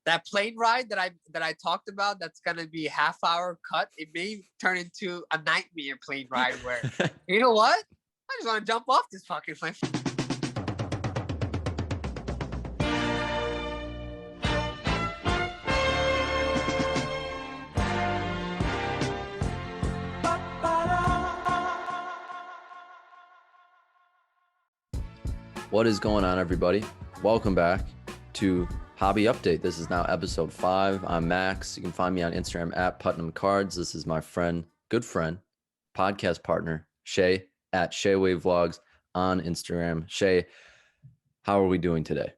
that plane ride that I talked about, that's gonna be a half-hour cut. It may turn into a nightmare plane ride where, you know what? I just want to jump off this fucking plane. What is going on, everybody? Welcome back to Hobby Update. This is now episode 5. I'm Max. You can find me on Instagram at Putnam Cards. This is my friend, good friend, podcast partner, Shai at Shaywave Vlogs on Instagram. Shai, how are we doing today?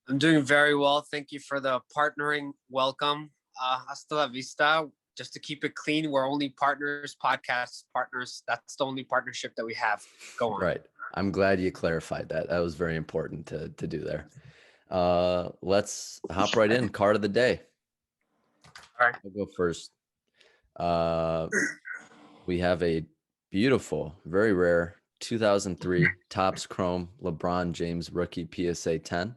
I'm doing very well. Thank you for the partnering welcome. Hasta la vista. Just to keep it clean, we're only partners, podcast partners. That's the only partnership that we have going. Right. I'm glad you clarified that. That was very important to do there. Let's hop right in. Card of the day. All right. I'll go first. We have a beautiful, very rare 2003 Topps Chrome LeBron James rookie PSA 10.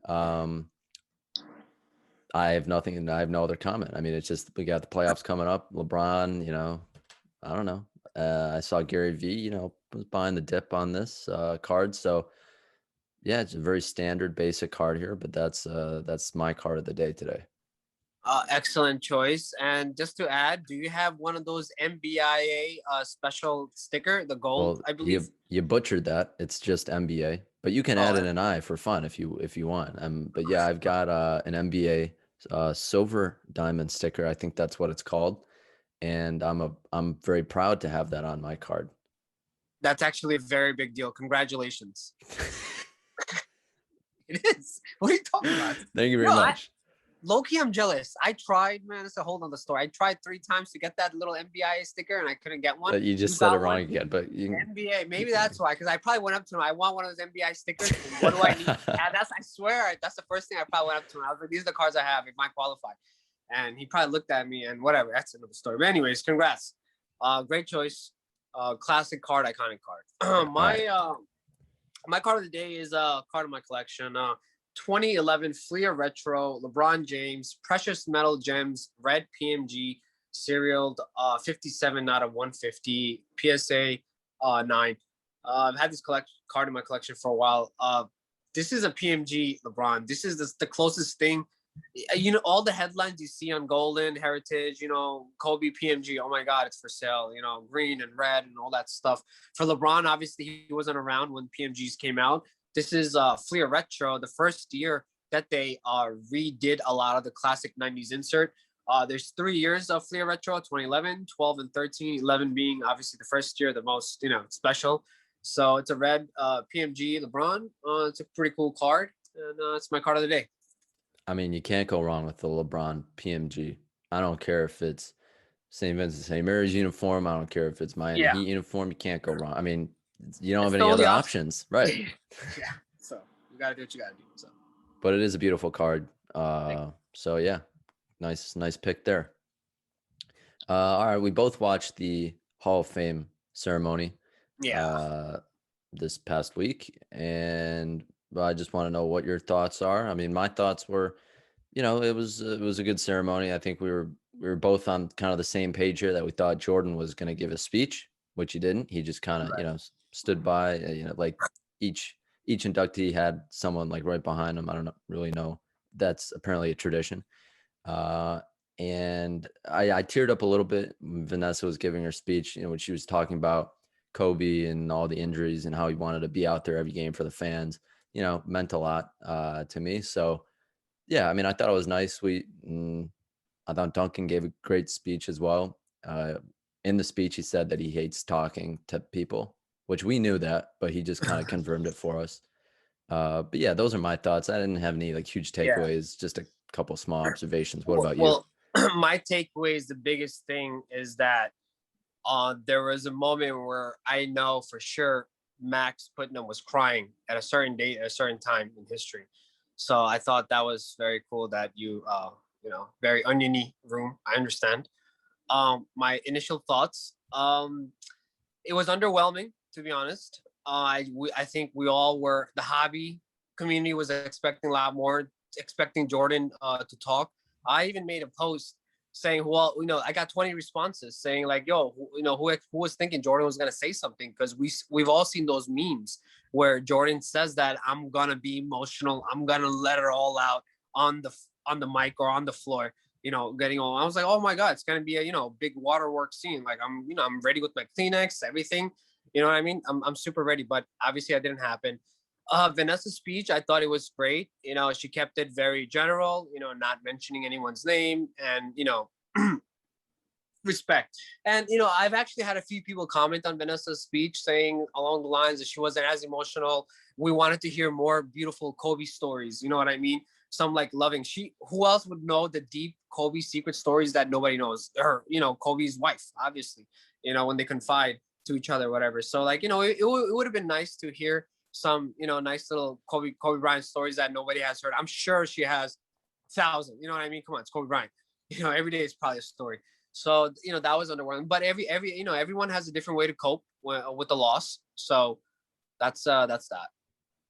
I have no other comment. I mean, it's just, we got the playoffs coming up. LeBron, I don't know. I saw Gary V, was buying the dip on this card. So yeah, it's a very standard basic card here, but that's my card of the day today. Excellent choice. And just to add, do you have one of those MBIA special sticker, the gold, Well, I believe? You butchered that. It's just NBA, but you can add in an eye for fun if you want. But yeah, I've got an NBA silver diamond sticker. I think that's what it's called. And I'm very proud to have that on my card. That's actually a very big deal. Congratulations. It is. What are you talking about? Thank you very much. Low-key, I'm jealous. I tried, man. It's a whole nother story. I tried 3 times to get that little NBA sticker, and I couldn't get one. But you just said it wrong again. But NBA, maybe that's why. Because I probably went up to him. I want one of those NBA stickers. What do I need? I swear, that's the first thing I probably went up to him. I was like, "These are the cards I have. It might qualify." And he probably looked at me and whatever. That's another story. But anyways, congrats. Great choice. Classic card, iconic card. My card of the day is a card of my collection. 2011 Fleer Retro LeBron James Precious Metal Gems Red PMG serialed 57 out of 150 PSA 9. I've had this card in my collection for a while. This is a PMG LeBron. This is the closest thing. All the headlines you see on Golden, Heritage, Kobe PMG, oh my God, it's for sale, green and red and all that stuff. For LeBron, obviously, he wasn't around when PMGs came out. This is Fleer Retro, the first year that they redid a lot of the classic 90s insert. There's 3 years of Fleer Retro, 2011, 12, and 13, 11 being obviously the first year, the most, special. So it's a red PMG LeBron. It's a pretty cool card, and it's my card of the day. I mean, you can't go wrong with the LeBron PMG. I don't care if it's St. Vincent St. Mary's uniform. I don't care if it's Miami Heat uniform. You can't go wrong. I mean, you don't have any other options, right? Yeah. So you gotta do what you gotta do. So. But it is a beautiful card. So yeah, nice pick there. All right, we both watched the Hall of Fame ceremony. Yeah. This past week, and I just want to know what your thoughts are. I mean, my thoughts were, it was a good ceremony. I think we were both on kind of the same page here that we thought Jordan was going to give a speech, which he didn't. He just kind of, stood by, like each inductee had someone like right behind him. I don't really know. That's apparently a tradition. And I teared up a little bit. Vanessa was giving her speech, when she was talking about Kobe and all the injuries and how he wanted to be out there every game for the fans. Meant a lot to me. So, yeah, I mean, I thought it was nice. I thought Duncan gave a great speech as well. In the speech, he said that he hates talking to people, which we knew that, but he just kind of confirmed it for us. But yeah, those are my thoughts. I didn't have any like huge takeaways, just a couple small observations. What about you? Well, my takeaways, the biggest thing is that there was a moment where I know for sure Max Putnam was crying at a certain date at a certain time in history. So I thought that was very cool that you, very oniony room. I understand. My initial thoughts, it was underwhelming, to be honest. I think we all were, the hobby community was expecting a lot more. expecting Jordan to talk. I even made a post saying, well, I got 20 responses saying like, yo, who was thinking Jordan was going to say something? Because we've all seen those memes where Jordan says that I'm going to be emotional. I'm going to let it all out on the mic or on the floor, getting all. I was like, oh my God, it's going to be a, big waterworks scene. Like I'm ready with my Kleenex, everything. You know what I mean? I'm super ready, but obviously that didn't happen. Vanessa's speech, I thought it was great. She kept it very general, not mentioning anyone's name and, respect. And, I've actually had a few people comment on Vanessa's speech saying along the lines that she wasn't as emotional. We wanted to hear more beautiful Kobe stories. You know what I mean? Some like loving. Who else would know the deep Kobe secret stories that nobody knows? Her, Kobe's wife, obviously, when they confide to each other, whatever. So like, it would have been nice to hear some, nice little Kobe Bryant stories that nobody has heard. I'm sure she has thousands. You know what I mean? Come on, it's Kobe Bryant. Every day is probably a story. So that was underwhelming. But everyone has a different way to cope with the loss. So that's that.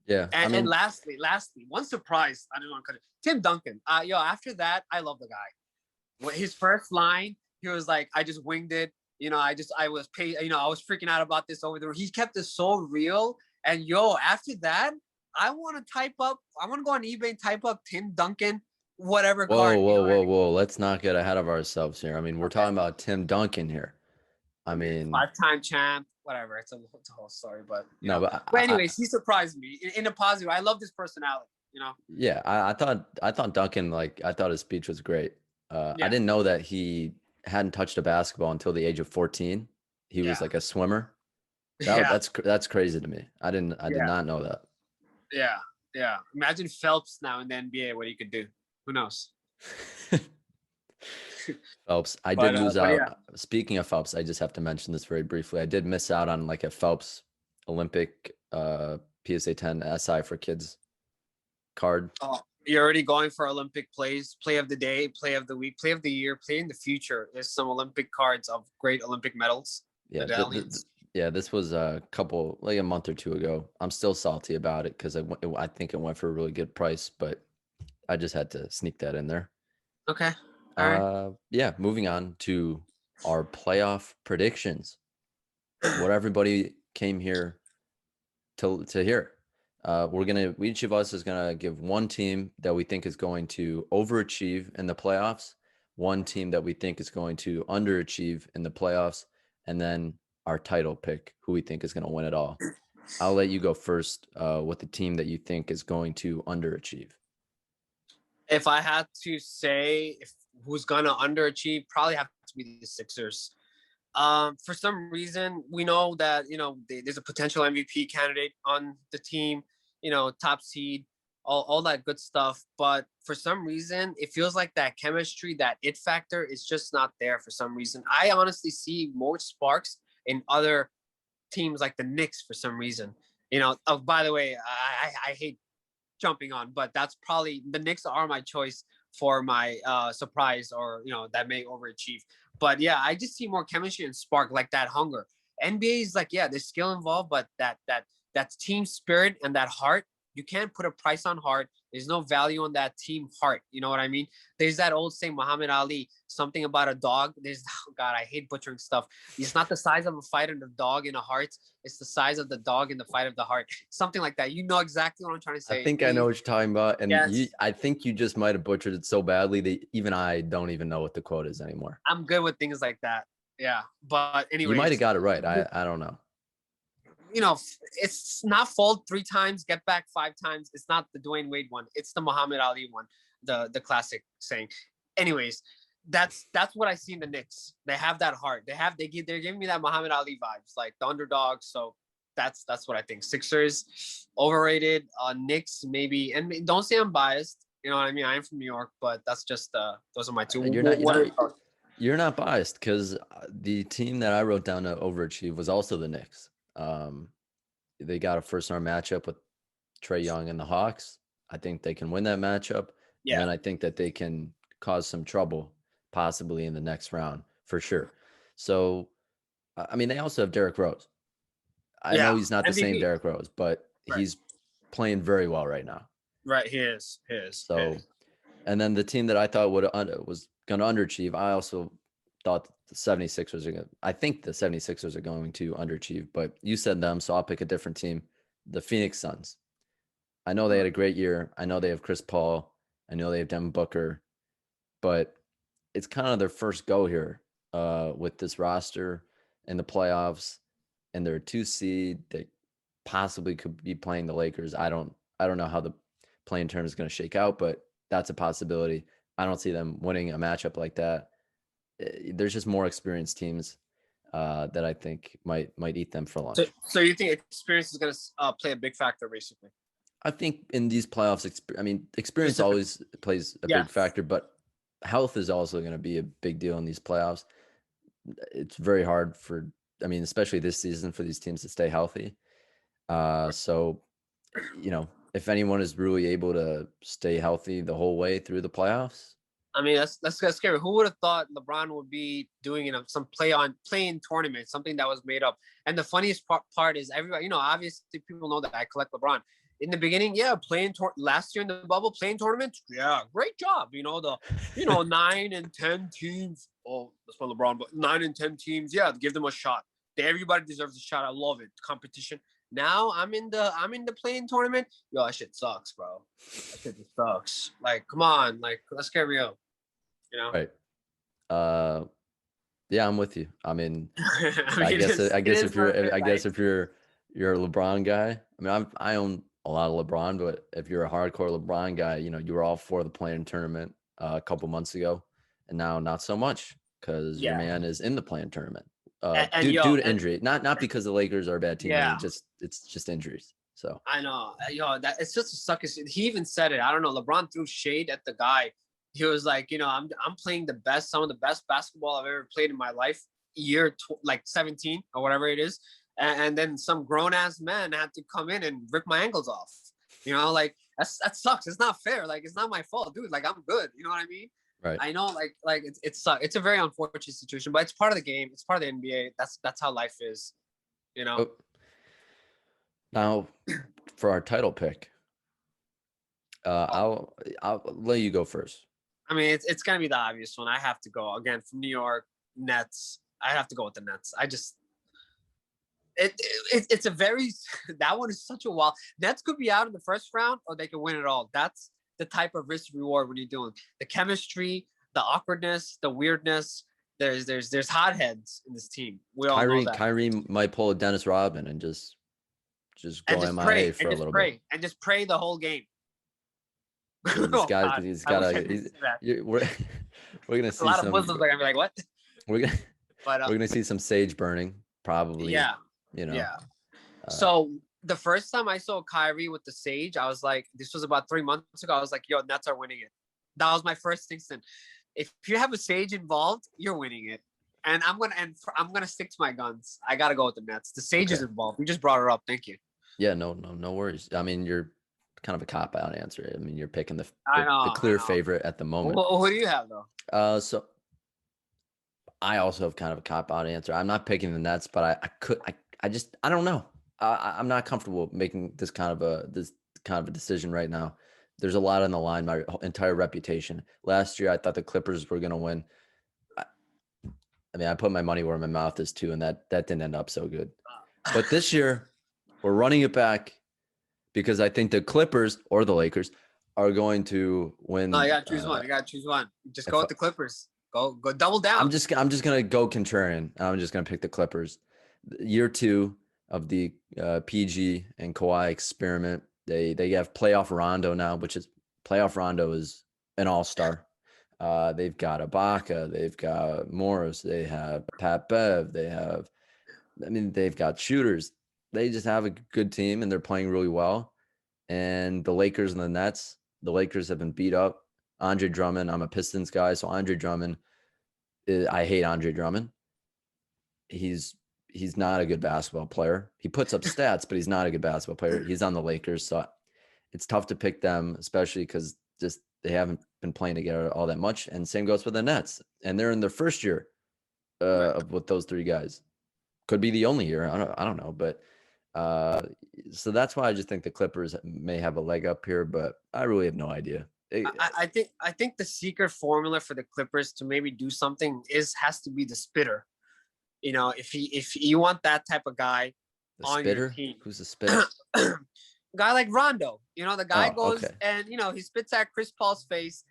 Yeah. And lastly, one surprise. I don't want to cut it. Tim Duncan. After that, I love the guy. His first line, he was like, "I just winged it." I was paid. I was freaking out about this over there. He kept it so real. And after that, I want to go on eBay and type up Tim Duncan, whatever card. Whoa. Let's not get ahead of ourselves here. I mean, we're talking about Tim Duncan here. I mean, 5-time champ, whatever. It's a whole story, but but anyways, he surprised me in a positive. I love his personality. Yeah, I thought Duncan, like, I thought his speech was great. I didn't know that he hadn't touched a basketball until the age of 14. He was like a swimmer. That's crazy to me. I did not know that. Yeah. Imagine Phelps now in the NBA, what he could do. Who knows? Phelps. I did lose out. Yeah. Speaking of Phelps, I just have to mention this very briefly. I did miss out on like a Phelps Olympic PSA 10 SI for kids card. Oh, you're already going for Olympic plays, play of the day, play of the week, play of the year, play in the future. There's some Olympic cards of great Olympic medals. Yeah. This was a month or two ago. I'm still salty about it because I think it went for a really good price, but I just had to sneak that in there. Okay. All right. Yeah. Moving on to our playoff predictions. What everybody came here to hear. Each of us is gonna give one team that we think is going to overachieve in the playoffs, one team that we think is going to underachieve in the playoffs, and then our title pick, who we think is going to win it all. I'll let you go first with the team that you think is going to underachieve. If I had to say who's going to underachieve, probably have to be the Sixers. For some reason, we know that, there's a potential MVP candidate on the team, top seed, all that good stuff. But for some reason, it feels like that chemistry, that it factor is just not there for some reason. I honestly see more sparks in other teams like the Knicks for some reason. By the way, I hate jumping on, but that's probably the Knicks are my choice for my surprise or, that may overachieve. But yeah, I just see more chemistry and spark, like that hunger. NBA is like, there's skill involved, but that's team spirit and that heart. You can't put a price on heart. There's no value on that team heart. You know what I mean? There's that old saying, Muhammad Ali, something about a dog. God, I hate butchering stuff. It's not the size of a fight in the dog in a heart. It's the size of the dog in the fight of the heart. Something like that. You know exactly what I'm trying to say. I think I know what you're talking about. And I think you just might have butchered it so badly that even I don't even know what the quote is anymore. I'm good with things like that. Yeah. But anyway. You might have got it right. I don't know. It's not fold 3 times, get back 5 times. It's not the Dwayne Wade one. It's the Muhammad Ali one, the classic saying. Anyways, that's what I see in the Knicks. They have that heart. They're giving me that Muhammad Ali vibes, like the underdog. So that's what I think. Sixers overrated. Knicks maybe, and don't say I'm biased. You know what I mean? I am from New York, but that's just those are my two. You're not biased because the team that I wrote down to overachieve was also the Knicks. They got a first-round matchup with Trae Young and the Hawks. I think they can win that matchup. Yeah. And I think that they can cause some trouble possibly in the next round for sure. So, I mean, they also have Derrick Rose. I know he's not the same Derrick Rose, but he's playing very well right now. Right. His. So, and then the team that I thought was going to underachieve, I also thought the 76ers are going to, I think the 76ers are going to underachieve, but you said them, so I'll pick a different team. The Phoenix Suns. I know they had a great year. I know they have Chris Paul. I know they have Devin Booker, but it's kind of their first go here with this roster in the playoffs, and they're a 2 seed. They possibly could be playing the Lakers. I don't know how the playing term is going to shake out, but that's a possibility. I don't see them winning a matchup like that. There's just more experienced teams that I think might eat them for lunch. So you think experience is going to play a big factor, basically? I think in these playoffs, experience always plays a big factor, but health is also going to be a big deal in these playoffs. It's very hard especially this season, for these teams to stay healthy. So, if anyone is really able to stay healthy the whole way through the playoffs. I mean, that's scary. Who would have thought LeBron would be doing some playing tournament, something that was made up? And the funniest part is everybody, obviously people know that I collect LeBron. In the beginning, last year in the bubble, playing tournaments, great job. 9 and 10 teams. Oh, that's for LeBron, but 9 and 10 teams, give them a shot. Everybody deserves a shot. I love it. Competition. Now I'm in the playing tournament. Yo, that shit sucks, bro. That shit just sucks. Like, come on, like, let's get real. Right. Yeah, I'm with you. I mean, I guess if you're a LeBron guy, I mean, I own a lot of LeBron, but if you're a hardcore LeBron guy, you were all for the playing tournament a couple months ago, and now not so much because your man is in the playing tournament. Due to injury, not because the Lakers are a bad team. I mean, it's just injuries. So I know, that it's just a sucker. He even said it. I don't know. LeBron threw shade at the guy. He was like, I'm playing some of the best basketball I've ever played in my life. Year 17 or whatever it is, and then some grown ass man had to come in and rip my ankles off. Like that sucks. It's not fair. Like, it's not my fault, dude. Like, I'm good. You know what I mean? Right. I know, like it's a very unfortunate situation, but it's part of the game. It's part of the NBA. That's how life is, Now, for our title pick, I'll let you go first. I mean, it's gonna be the obvious one. I have to go again from New York Nets. I have to go with the Nets. It's a very that one is such a wild. Nets could be out in the first round, or they could win it all. That's the type of risk reward when you're doing the chemistry, the awkwardness, the weirdness. There's hotheads in this team. We all know that. Kyrie might pull a Dennis Rodman and just go MIA for a little bit and just pray the whole game. We're gonna see a lot of Muslims are gonna be like, what? We're gonna see some sage burning, probably. Yeah. So the first time I saw Kyrie with the sage, I was like, this was about 3 months ago. I was like, yo, Nets are winning it. That was my first instinct. If you have a sage involved, you're winning it. And I'm gonna stick to my guns. I gotta go with the Nets. The sage is involved. We just brought it up. Thank you. Yeah, no worries. I mean, you're kind of a cop-out answer. I mean, you're picking the clear favorite at the moment. Well, who do you have though? So I also have kind of a cop-out answer. I'm not picking the Nets, but I don't know. I'm not comfortable making this kind of a decision right now. There's a lot on the line. My entire reputation. Last year, I thought the Clippers were going to win. I mean, I put my money where my mouth is too, and that didn't end up so good. But this year, we're running it back because I think the Clippers or the Lakers are going to win. No, you gotta choose one. You gotta choose one. Just go with the Clippers. Go double down. I'm just gonna go contrarian. I'm just gonna pick the Clippers. Year 2 of the PG and Kawhi experiment. They have playoff Rondo now, playoff Rondo is an all-star. They've got Ibaka, they've got Morris, they have Pat Bev, they've got shooters. They just have a good team and they're playing really well. And the Lakers and the Nets, the Lakers have been beat up. Andre Drummond, I'm a Pistons guy, so Andre Drummond, I hate Andre Drummond. He's not a good basketball player. He puts up stats, but he's not a good basketball player. He's on the Lakers, so it's tough to pick them, especially because just they haven't been playing together all that much. And same goes for the Nets, and they're in their first year with those 3 guys. Could be the only year. I don't know, but Uh, so that's why I just think the Clippers may have a leg up here, but I really have no idea. I think the secret formula for the Clippers to maybe do something has to be the spitter. If you want that type of guy The on your spitter? team, Who's the spitter? guy like Rondo, the guy Oh, goes okay. and he spits at Chris Paul's face.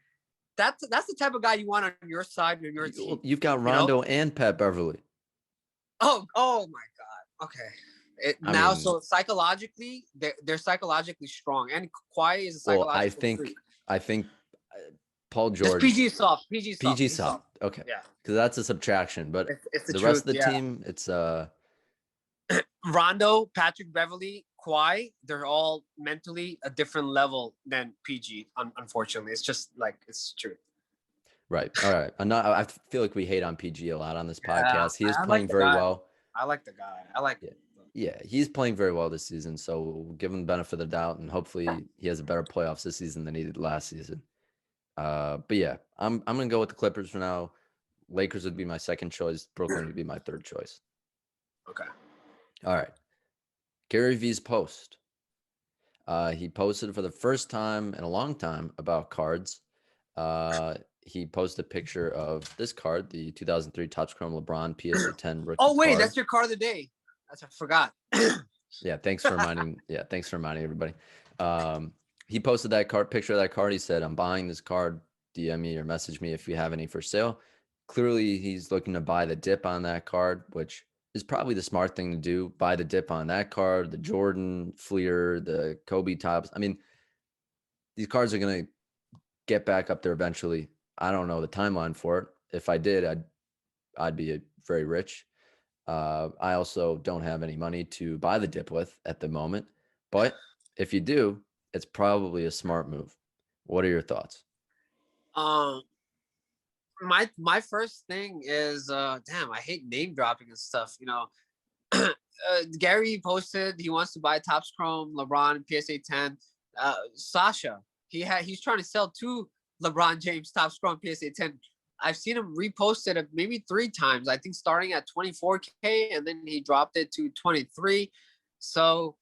That's the type of guy you want on your side or your team. You've got Rondo and Pat Beverly. Oh my God. Okay. I Now, mean, so psychologically, they're psychologically strong, and Kawhi is a well, psychological freak. I think Paul Just George, PG soft, PG soft, PG he's soft. soft. Okay, Yeah, because that's a subtraction, but it's the the rest truth. of the Yeah, team, it's Rondo, Patrick Beverly, Kawhi, they're all mentally a different level than PG. Unfortunately, it's just like it's true. right. All right. I feel like we hate on PG a lot on this Yeah, podcast. He is I playing like the very guy. well. I like the guy. I like. Yeah. Yeah, he's playing very well this season, so we'll give him the benefit of the doubt, and hopefully he has a better playoffs this season than he did last season. But yeah, I'm gonna go with the Clippers for now. Lakers would be my second choice. Brooklyn would be my third choice. Okay. All right. Gary V's post. He posted for the first time in a long time about cards. He posted a picture of this card, the 2003 Topps Chrome LeBron PSA 10 rookie Oh wait, card. that's your card of the day. I forgot. Yeah, thanks for reminding. Yeah, thanks for reminding everybody. He posted that card picture of that card. He said, "I'm buying this card. DM me or message me if you have any for sale." Clearly, he's looking to buy the dip on that card, which is probably the smart thing to do. Buy the dip on that card, the Jordan Fleer, the Kobe tops. I mean, these cards are gonna get back up there eventually. I don't know the timeline for it. If I did, I'd be very rich. I also don't have any money to buy the dip with at the moment, but if you do, it's probably a smart move. What are your thoughts? Um, my first thing is damn, I hate name dropping and stuff. Gary posted he wants to buy Topps Chrome LeBron PSA 10. Sasha, he's trying to sell two LeBron James Topps Chrome PSA 10. I've seen him repost it maybe 3 times. I think starting at 24K and then he dropped it to 23. So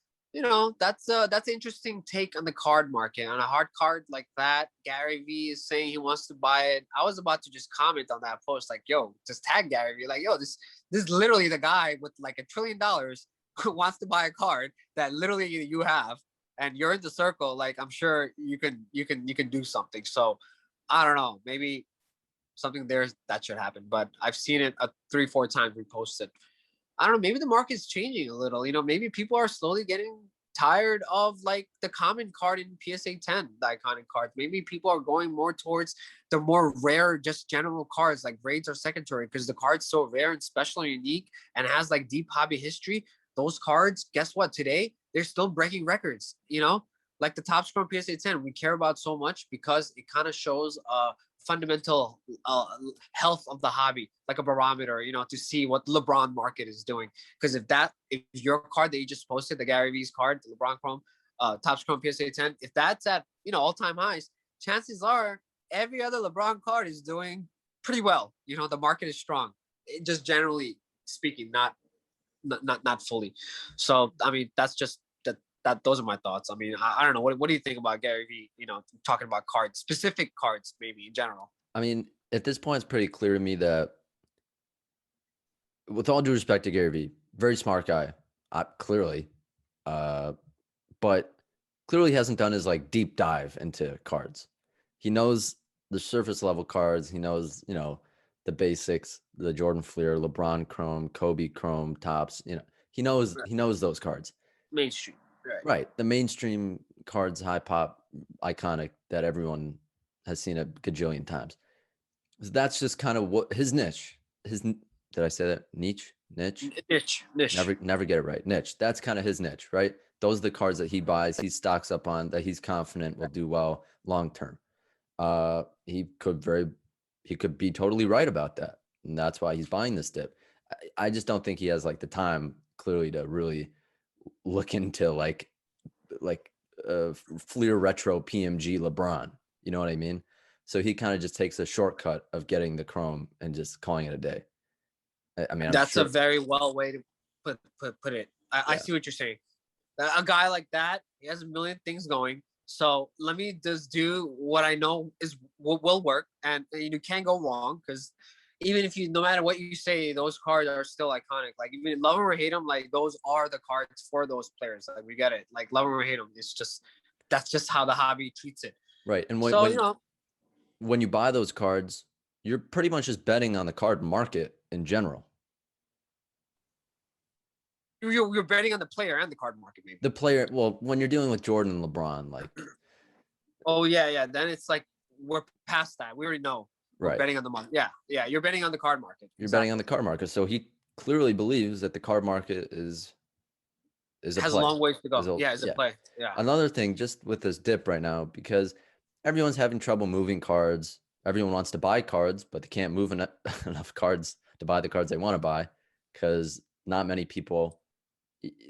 that's an interesting take on the card market. On a hard card like that, Gary V is saying he wants to buy it. I was about to just comment on that post, like, yo, just tag Gary V, like, yo, this is literally the guy with like $1 trillion who wants to buy a card that literally you have, and you're in the circle. Like, I'm sure you can do something. So I don't know, maybe something there that should happen. But I've seen it 3-4 times reposted. I don't know, maybe the market's changing a little. Maybe people are slowly getting tired of like the common card in PSA 10, the iconic cards. Maybe people are going more towards the more rare, just general cards like grades or secondary, because the card's so rare and special and unique and has like deep hobby history. Those cards, guess what? Today, they're still breaking records, like the Topps Chrome PSA 10, we care about so much because it kind of shows fundamental health of the hobby, like a barometer, to see what the LeBron market is doing. Because if your card that you just posted, the Gary V's card, the LeBron Chrome, Topps Chrome PSA 10, if that's at all-time highs, chances are every other LeBron card is doing pretty well. The market is strong, just generally speaking, not fully. So I mean, that's just that. Those are my thoughts. I mean, I don't know. What do you think about Gary V? Talking about cards, specific cards, maybe in general. I mean, at this point, it's pretty clear to me that, with all due respect to Gary Vee, very smart guy, clearly, but clearly hasn't done his like deep dive into cards. He knows the surface level cards. He knows, the basics, the Jordan Fleer, LeBron Chrome, Kobe Chrome, tops. He knows those cards. Mainstream. Right. The mainstream cards, high pop, iconic, that everyone has seen a gajillion times. So that's just kind of what his niche. Did I say that? Niche. Never get it right. Niche. That's kind of his niche, right? Those are the cards that he buys, he stocks up on, that he's confident will do well long term. He could be totally right about that, and that's why he's buying this dip. I just don't think he has like the time clearly to really look into like Fleer retro PMG LeBron. You know what I mean? So he kind of just takes a shortcut of getting the Chrome and just calling it a day. I mean, that's a very well way to put it. I see what you're saying. A guy like that, he has a million things going. So let me just do what I know is what will work, and you can't go wrong because even if no matter what you say, those cards are still iconic. Like even love them or hate them, like those are the cards for those players. Like we get it. Like love them or hate them, that's just how the hobby treats it. Right. And when you buy those cards, you're pretty much just betting on the card market in general. You're betting on the player and the card market, maybe. The player, well, when you're dealing with Jordan and LeBron, like. Oh yeah. Then it's like we're past that. We already know. We're betting on the market. Yeah. You're betting on the card market. You're betting on the card market. So he clearly believes that the card market has a long ways to go. Is a play. Yeah. Another thing, just with this dip right now, because everyone's having trouble moving cards. Everyone wants to buy cards, but they can't move enough cards to buy the cards they want to buy because not many people.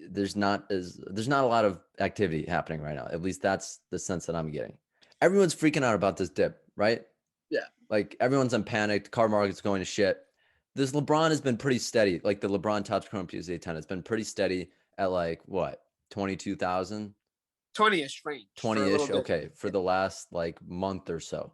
There's not a lot of activity happening right now. At least that's the sense that I'm getting. Everyone's freaking out about this dip, right? Yeah. Like everyone's in panic. The card market's going to shit. This LeBron has been pretty steady. Like the LeBron Topps Chrome PSA 10 has been pretty steady at like what, 22,000? 20-ish range. 20-ish. Okay. For the last like month or so.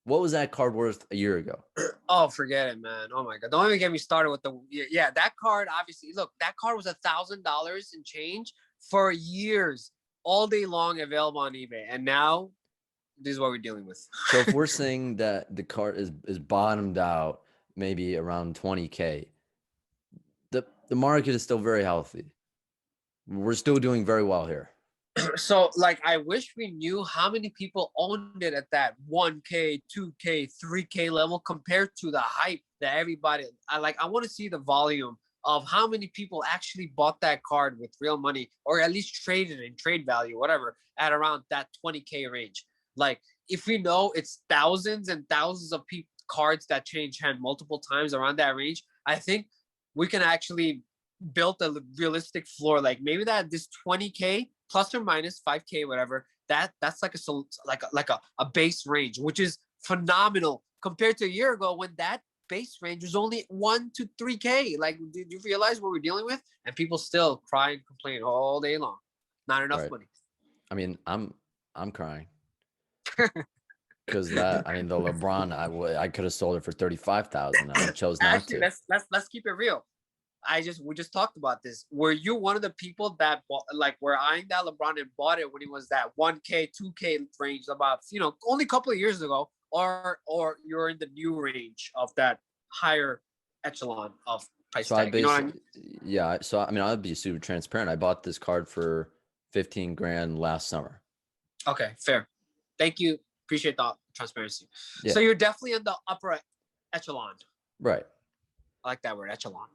What was that card worth a year ago? Oh, forget it, man. Oh my God. Don't even get me started with that card. Obviously, look, that card was $1,000 and change for years, all day long, available on eBay. And now this is what we're dealing with. So if we're saying that the card is bottomed out, maybe around 20K, the market is still very healthy. We're still doing very well here. So like I wish we knew how many people owned it at that 1K, 2K, 3K level compared to the hype that everybody I want to see the volume of how many people actually bought that card with real money or at least traded in trade value, whatever, at around that 20K range. Like if we know it's thousands and thousands of cards that change hand multiple times around that range, I think we can actually build a realistic floor. Like maybe that this 20K plus or minus 5K, whatever, that's like a base range, which is phenomenal compared to a year ago when that base range was only 1 to 3K. Like, did you realize what we're dealing with? And people still cry and complain all day long. Not enough money. I mean, I'm crying because the LeBron, I could have sold it for 35,000. I chose not to. Let's keep it real. We just talked about this. Were you one of the people that were eyeing that LeBron and bought it when he was that 1K, 2K range about, only a couple of years ago, or you're in the new range of that higher echelon of price tag? You know what I mean? Yeah. So, I'll be super transparent. I bought this card for 15 grand last summer. Okay. Fair. Thank you. Appreciate the transparency. Yeah. So you're definitely in the upper echelon. Right. I like that word, echelon.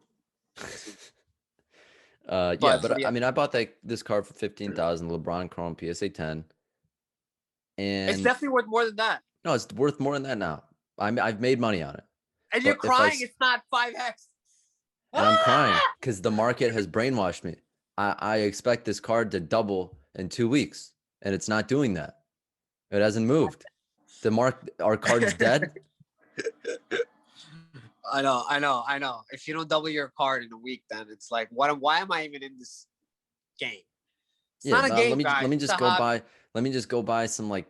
I bought this card for 15,000, LeBron Chrome PSA 10, and it's definitely worth more than that. No, it's worth more than that now. I've made money on it, and you're crying. It's not 5x, and I'm crying because the market has brainwashed me. I expect this card to double in 2 weeks, and it's not doing that. It hasn't moved. Our card's dead. I know. If you don't double your card in a week, then it's like, why am I even in this game? It's not a game, guys. Let me just go buy some like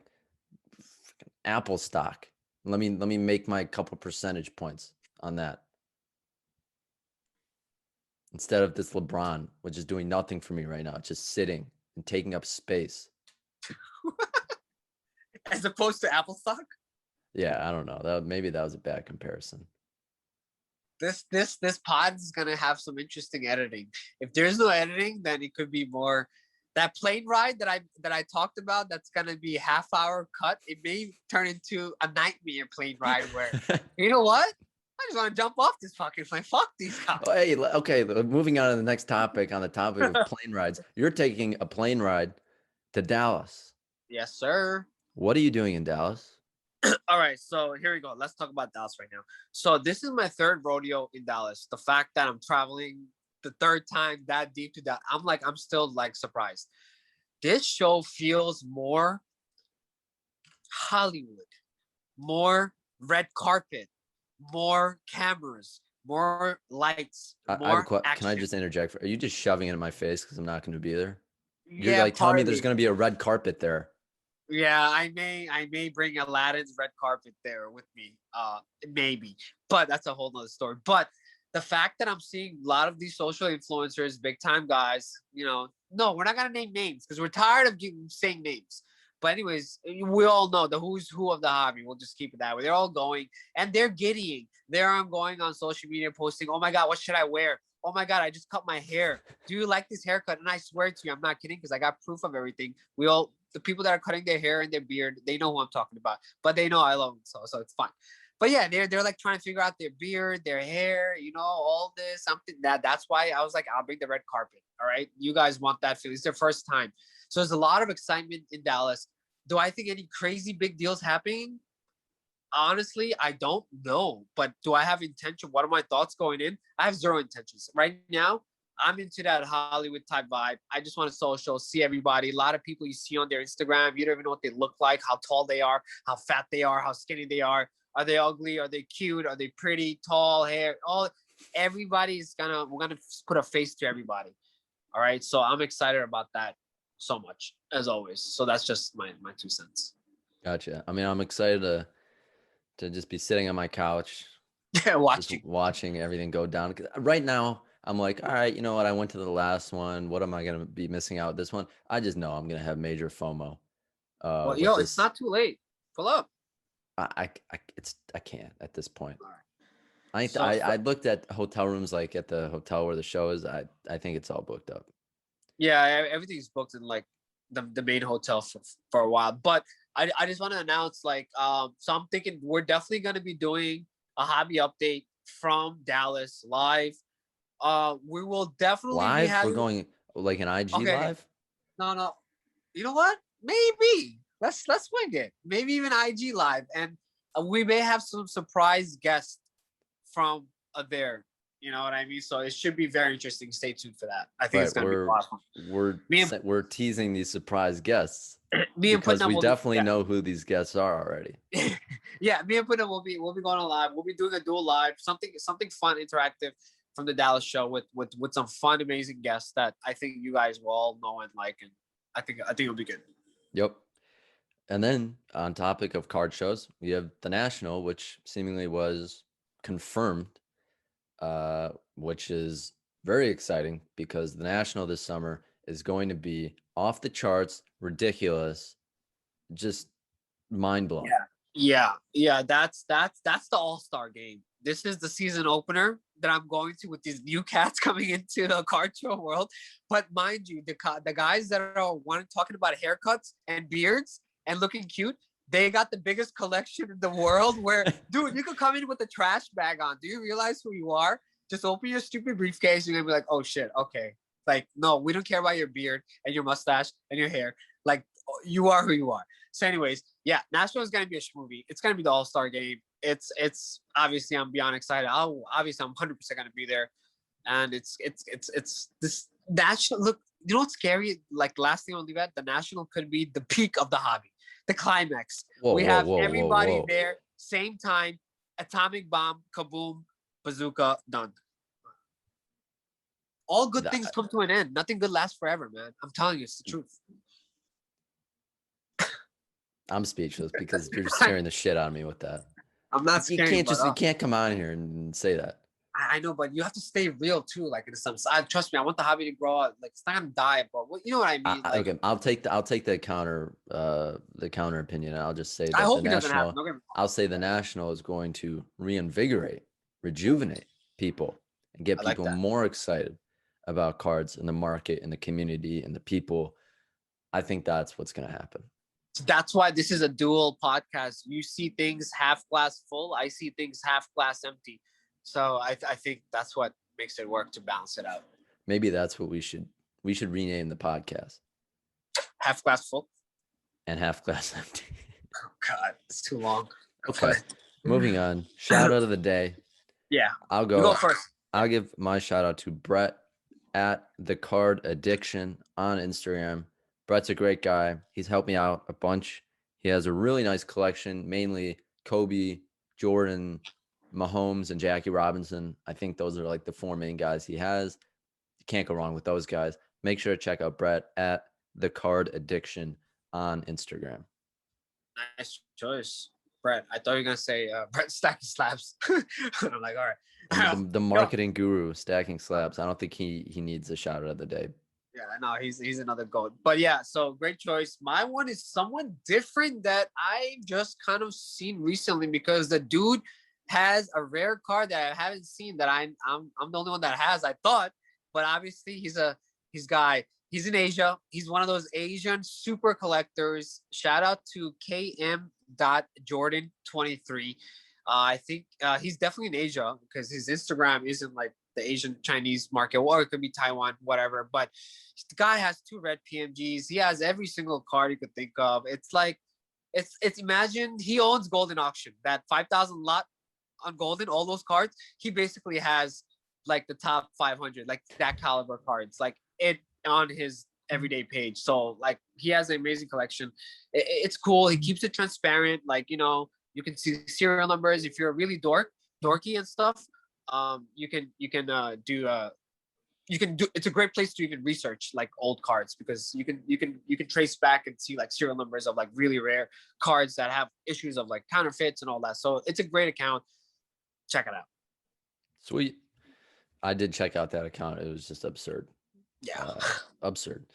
Apple stock. Let me make my couple percentage points on that instead of this LeBron, which is doing nothing for me right now. It's just sitting and taking up space. As opposed to Apple stock? Yeah, I don't know. Maybe that was a bad comparison. This pod is gonna have some interesting editing. If there's no editing, then it could be more that plane ride that I talked about. That's gonna be half-hour cut. It may turn into a nightmare plane ride where you know what? I just want to jump off this fucking plane. Fuck these guys. Oh, hey, okay. Moving on to the next topic. On the topic of plane rides, you're taking a plane ride to Dallas. Yes, sir. What are you doing in Dallas? All right, so here we go. Let's talk about Dallas right now. So this is my third rodeo in Dallas. The fact that I'm traveling the third time that deep to that, I'm still surprised. This show feels more Hollywood, more red carpet, more cameras, more lights, I have more can I action. just interject? Are you just shoving it in my face because I'm not going to be there? You're Yeah, like telling me there's partly. going to be a red carpet there. Yeah, I may bring Aladdin's red carpet there with me. Maybe, but that's a whole nother story. But the fact that I'm seeing a lot of these social influencers, big time guys, no, we're not gonna name names because we're tired of saying names. But anyways, we all know the who's who of the hobby. We'll just keep it that way. They're all going and they're giddying. They're going on social media posting, "Oh my God, what should I wear? Oh my God, I just cut my hair. Do you like this haircut?" And I swear to you, I'm not kidding because I got proof of everything. The people that are cutting their hair and their beard, they know who I'm talking about, but they know I love them, so it's fine. But yeah, they're like trying to figure out their beard, their hair, all this something that's why I was like, I'll bring the red carpet. All right, you guys want that feel? It's their first time, so there's a lot of excitement in Dallas. Do I think any crazy big deals happening? Honestly, I don't know. But do I have intention? What are my thoughts going in? I have zero intentions. Right now, I'm into that Hollywood type vibe. I just want to social, see everybody. A lot of people you see on their Instagram, you don't even know what they look like, how tall they are, how fat they are, how skinny they are. Are they ugly? Are they cute? Are they pretty, tall, hair? We're gonna put a face to everybody. All right. So I'm excited about that so much, as always. So that's just my 2 cents. Gotcha. I mean, I'm excited to just be sitting on my couch, Yeah, just watching. watching everything go down. 'Cause right now, I'm like, all right, you know what? I went to the last one. What am I going to be missing out this one? I just know I'm going to have major FOMO Well, with it's this. not too late. Pull up. I can't at this point. All right. I looked at hotel rooms like at the hotel where the show is. I think it's all booked up. Yeah, everything's booked in like the main hotel for a while. But I just want to announce so I'm thinking we're definitely gonna be doing a hobby update from Dallas live. We will definitely be Live? We're having. going like an IG Okay. live? No. You know what? Maybe let's swing it. Maybe even IG live, and we may have some surprise guests from there. You know what I mean? So it should be very interesting. Stay tuned for that. I think Right. it's gonna be awesome. We're teasing these surprise guests Me and because Putnam we will be definitely know who these guests are already. yeah, me and Putnam will be going on live. We'll be doing a dual live, something fun, interactive from the Dallas show with some fun, amazing guests that I think you guys will all know and like, and I think it'll be good. Yep. And then on topic of card shows, we have the National, which seemingly was confirmed, which is very exciting because the National this summer is going to be off the charts, ridiculous, just mind blowing. Yeah. That's the All-Star game. This is the season opener that I'm going to with these new cats coming into the card show world. But mind you, the guys that are talking about haircuts and beards and looking cute, they got the biggest collection in the world. Where, dude, you could come in with a trash bag on. Do you realize who you are? Just open your stupid briefcase. You're gonna be like, oh shit, okay. Like, no, we don't care about your beard and your mustache and your hair. Like, you are who you are. So, anyways, yeah, Nashville is gonna be a movie. It's gonna be the All-Star game. It's obviously I'm beyond excited. I'm 100% gonna be there, and it's this national. Look, you know what's scary? Like, last thing I'll leave at, the National could be the peak of the hobby, the climax. Whoa, We whoa, have whoa, whoa, everybody whoa. there, same time, atomic bomb, kaboom, bazooka, done. All good things That, come to an end. Nothing good lasts forever, man. I'm telling you, it's the truth. I'm speechless because you're scaring the shit out of me with that. I'm not You scaring, can't but just you can't come on here and say that. I know, but you have to stay real too. Like, in some side, trust me, I want the hobby to grow up. Like, it's not gonna die, but you know what I mean. Like, Okay, I'll take the counter opinion. I'll just say I that the hope it doesn't happen. National. Don't get me I'll say the National is going to reinvigorate, rejuvenate people, and get I like people that. more excited about cards in the market, in the community, and the people. I think that's what's going to happen. So that's why this is a dual podcast. You see things half glass full. I see things half glass empty. So I think that's what makes it work to balance it out. Maybe that's what we should rename the podcast. Half glass full. And half glass empty. Oh God, it's too long. Okay. Moving on. Shout out of the day. Yeah. I'll You go go first. I'll give my shout out to Brett at the Card Addiction on Instagram. Brett's a great guy. He's helped me out a bunch. He has a really nice collection, mainly Kobe, Jordan, Mahomes and Jackie Robinson. I think those are like the 4 main guys he has. You can't go wrong with those guys. Make sure to check out Brett at The Card Addiction on Instagram. Nice choice, Brett. I thought you were gonna say Brett stacking slabs. I'm like, all right. The marketing guru stacking slabs. I don't think he needs a shout out of the day. Yeah, no, he's another goat. But yeah, so great choice. My one is someone different that I just kind of seen recently because the dude has a rare card that I haven't seen that I'm the only one that has, I thought. But obviously he's he's in Asia. He's one of those Asian super collectors. Shout out to KM.Jordan23. I think he's definitely in Asia because his Instagram isn't like the Asian Chinese market, or it could be Taiwan, whatever. But the guy has 2 red PMGs. He has every single card you could think of. It's like, it's imagine he owns Golden Auction, that 5,000 lot on Golden, all those cards. He basically has like the top 500, like that caliber cards, like it on his everyday page. So like he has an amazing collection. It's cool. He keeps it transparent. Like, you know, you can see serial numbers. If you're really dorky and stuff, you can do it's a great place to even research like old cards because you can trace back and see like serial numbers of like really rare cards that have issues of like counterfeits and all that. So it's a great account. Check it out. Sweet. I did check out that account. It was just absurd. Yeah. Absurd.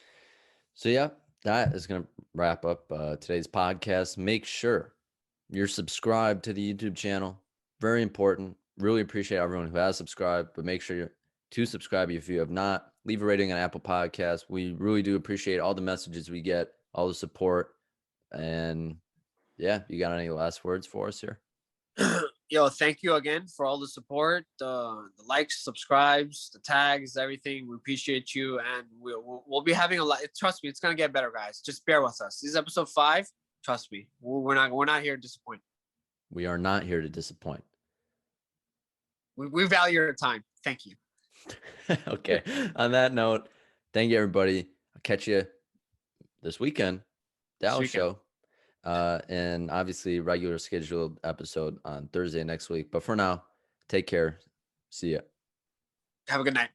So yeah, that is going to wrap up today's podcast. Make sure you're subscribed to the YouTube channel. Very important. Really appreciate everyone who has subscribed, but make sure to subscribe if you have not. Leave a rating on Apple Podcasts. We really do appreciate all the messages we get, all the support. And yeah, you got any last words for us here? Yo, thank you again for all the support, the likes, subscribes, the tags, everything. We appreciate you, and we'll be having a lot. Trust me, it's gonna get better, guys. Just bear with us. This is episode 5. Trust me, we're not here to disappoint. We are not here to disappoint. We value your time. Thank you. Okay. On that note, thank you, everybody. I'll catch you this weekend, Dallas show. And obviously regular scheduled episode on Thursday next week. But for now, take care. See ya. Have a good night.